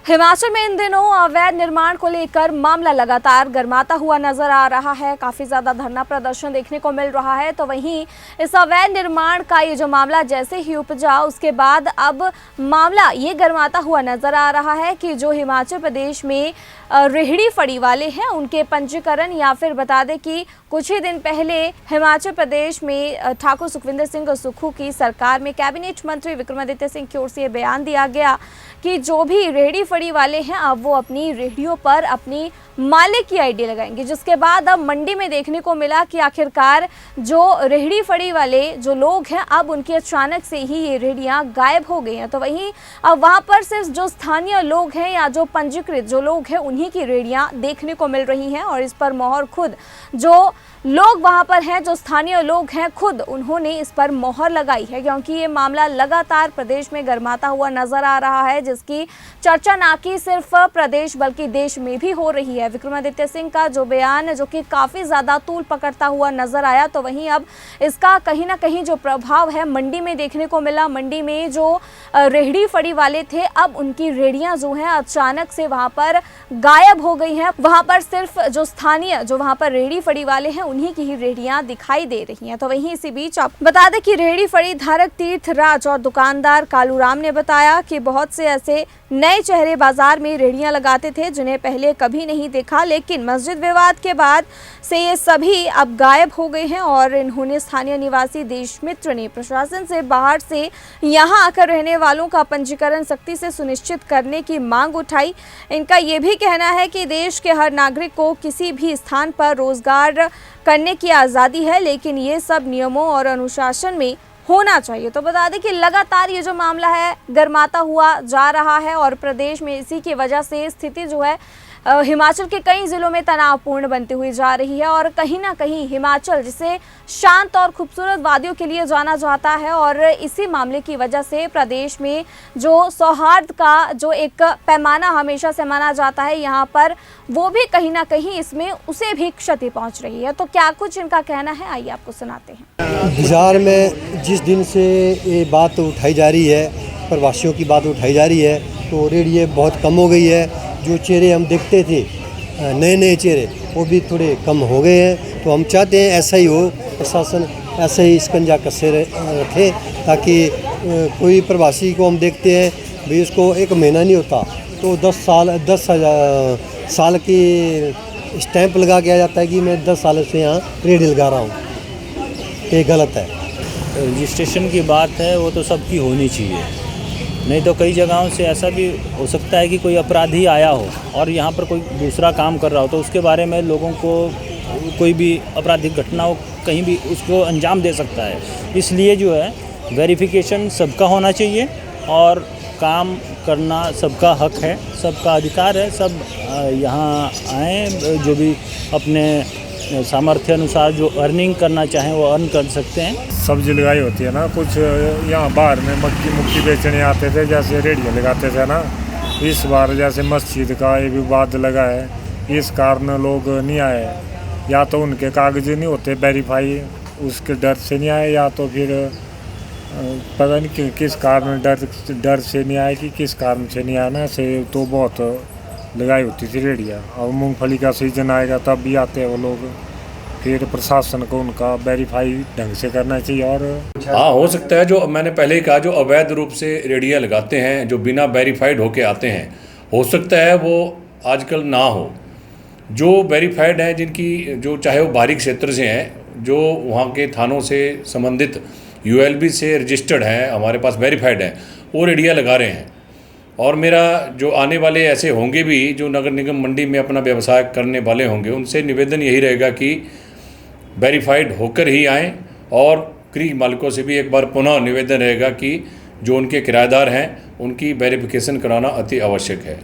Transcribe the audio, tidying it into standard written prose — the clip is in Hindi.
हिमाचल में इन दिनों अवैध निर्माण को लेकर मामला लगातार गर्माता हुआ नजर आ रहा है। काफी ज्यादा धरना प्रदर्शन देखने को मिल रहा है। तो वहीं इस अवैध निर्माण का ये जो मामला जैसे ही उपजा उसके बाद अब मामला ये गर्माता हुआ नजर आ रहा है कि जो हिमाचल प्रदेश में रेहड़ी फड़ी वाले हैं उनके पंजीकरण, या फिर बता दें कि कुछ ही दिन पहले हिमाचल प्रदेश में ठाकुर सुखविंदर सिंह सुक्खू की सरकार में कैबिनेट मंत्री विक्रमादित्य सिंह की ओर से बयान दिया गया कि जो भी रेहड़ी फड़ी वाले हैं अब वो अपनी रेहड़ियों पर अपनी मालिक की आईडी लगाएंगे, जिसके बाद अब मंडी में देखने को मिला कि आखिरकार जो रेहड़ी फड़ी वाले जो लोग हैं अब उनकी अचानक से ही ये रेहड़ियां गायब हो गई हैं। तो वहीं अब वहां पर सिर्फ जो स्थानीय लोग हैं या जो पंजीकृत जो लोग हैं उन्हीं की रेहड़ियां देखने को मिल रही हैं, और इस पर मोहर खुद जो लोग वहां पर हैं, जो स्थानीय लोग हैं, खुद उन्होंने इस पर मोहर लगाई है, क्योंकि ये मामला लगातार प्रदेश में गर्माता हुआ नजर आ रहा है, जिसकी चर्चा ना कि सिर्फ प्रदेश बल्कि देश में भी हो रही है। विक्रमादित्य सिंह का जो बयान जो कि काफ़ी ज़्यादा तूल पकड़ता हुआ नजर आया, तो वहीं अब इसका कहीं ना कहीं जो प्रभाव है मंडी में देखने को मिला। मंडी में जो रेहड़ी फड़ी वाले थे अब उनकी रेहड़ियाँ जो हैं अचानक से वहाँ पर गायब हो गई हैं। वहाँ पर सिर्फ जो स्थानीय जो वहाँ पर रेहड़ी फड़ी वाले हैं उन्हीं की ही रेहड़ियां दिखाई दे रही हैं। तो वहीं इसी बीच आप बता दें कि रेहड़ी फड़ी धारक तीर्थ राज और दुकानदार कालूराम ने बताया कि बहुत से ऐसे नए चेहरे बाजार में रेहड़ियां लगाते थे जिन्हें पहले कभी नहीं देखा, लेकिन मस्जिद विवाद के बाद से ये सभी अब गायब हो गए हैं। और इन्होंने स्थानीय निवासी देशमित्र ने प्रशासन से बाहर से यहाँ आकर रहने वालों का पंजीकरण सख्ती से सुनिश्चित करने की मांग उठाई। इनका ये भी कहना है कि देश के हर नागरिक को किसी भी स्थान पर रोजगार करने की आज़ादी है, लेकिन ये सब नियमों और अनुशासन में होना चाहिए। तो बता दें कि लगातार ये जो मामला है गर्माता हुआ जा रहा है और प्रदेश में इसी की वजह से स्थिति जो है हिमाचल के कई ज़िलों में तनावपूर्ण बनती हुई जा रही है। और कहीं ना कहीं हिमाचल जिसे शांत और खूबसूरत वादियों के लिए जाना जाता है, और इसी मामले की वजह से प्रदेश में जो सौहार्द का जो एक पैमाना हमेशा से माना जाता है यहाँ पर, वो भी कहीं ना कहीं इसमें उसे भी क्षति पहुँच रही है। तो क्या कुछ इनका कहना है, आइए आपको सुनाते हैं। बाजार में जिस दिन से ये बात उठाई जा रही है, प्रवासियों की बात उठाई जा रही है, तो रेहड़ियाँ बहुत कम हो गई है। जो चेहरे हम देखते थे नए नए चेहरे वो भी थोड़े कम हो गए हैं। तो हम चाहते हैं ऐसा ही हो, प्रशासन ऐसा ही शिकंजा कसे रखे, ताकि कोई प्रवासी को हम देखते हैं भाई उसको एक महीना नहीं होता तो 10 साल की स्टैंप लगा के आ जाता है कि मैं 10 साल से यहाँ रेहड़ी लगा रहा हूँ। ये गलत है। रजिस्ट्रेशन की बात है वो तो सबकी होनी चाहिए, नहीं तो कई जगहों से ऐसा भी हो सकता है कि कोई अपराधी आया हो और यहाँ पर कोई दूसरा काम कर रहा हो, तो उसके बारे में लोगों को कोई भी आपराधिक घटना हो कहीं भी उसको अंजाम दे सकता है। इसलिए जो है वेरिफिकेशन सबका होना चाहिए और काम करना सबका हक है, सबका अधिकार है। सब यहाँ आएँ, जो भी अपने सामर्थ्य अनुसार जो अर्निंग करना चाहें वो अर्न कर सकते हैं। सब्जी लगाई होती है ना, कुछ यहाँ बाहर में मक्की मुक्की बेचने आते थे, जैसे रेहड़ियाँ लगाते थे ना। इस बार जैसे मस्जिद का ये विवाद लगा है, इस कारण लोग नहीं आए। या तो उनके कागज नहीं होते वेरीफाई, उसके डर से नहीं आए, या तो फिर पता नहीं किस कारण डर से नहीं आए कि किस कारण से नहीं आना से। तो बहुत लगाई होती थी रेहड़ियाँ। और मूंगफली का सीजन आएगा तब भी आते हैं वो लोग। फिर प्रशासन को उनका वेरीफाई ढंग से करना चाहिए। और हाँ, हो सकता है जो मैंने पहले ही कहा, जो अवैध रूप से रेहड़ियाँ लगाते हैं, जो बिना वेरीफाइड होके आते हैं, हो सकता है वो आजकल ना हो। जो वेरीफाइड हैं, जिनकी जो चाहे वो बाहरी क्षेत्र से हैं, जो वहाँ के थानों से संबंधित ULB से रजिस्टर्ड हैं, हमारे पास वेरीफाइड हैं, वो रेहड़ियाँ लगा रहे हैं। और मेरा जो आने वाले ऐसे होंगे भी जो नगर निगम मंडी में अपना व्यवसाय करने वाले होंगे, उनसे निवेदन यही रहेगा कि वेरीफाइड होकर ही आएँ। और गृह मालिकों से भी एक बार पुनः निवेदन रहेगा कि जो उनके किराएदार हैं उनकी वेरिफिकेशन कराना अति आवश्यक है।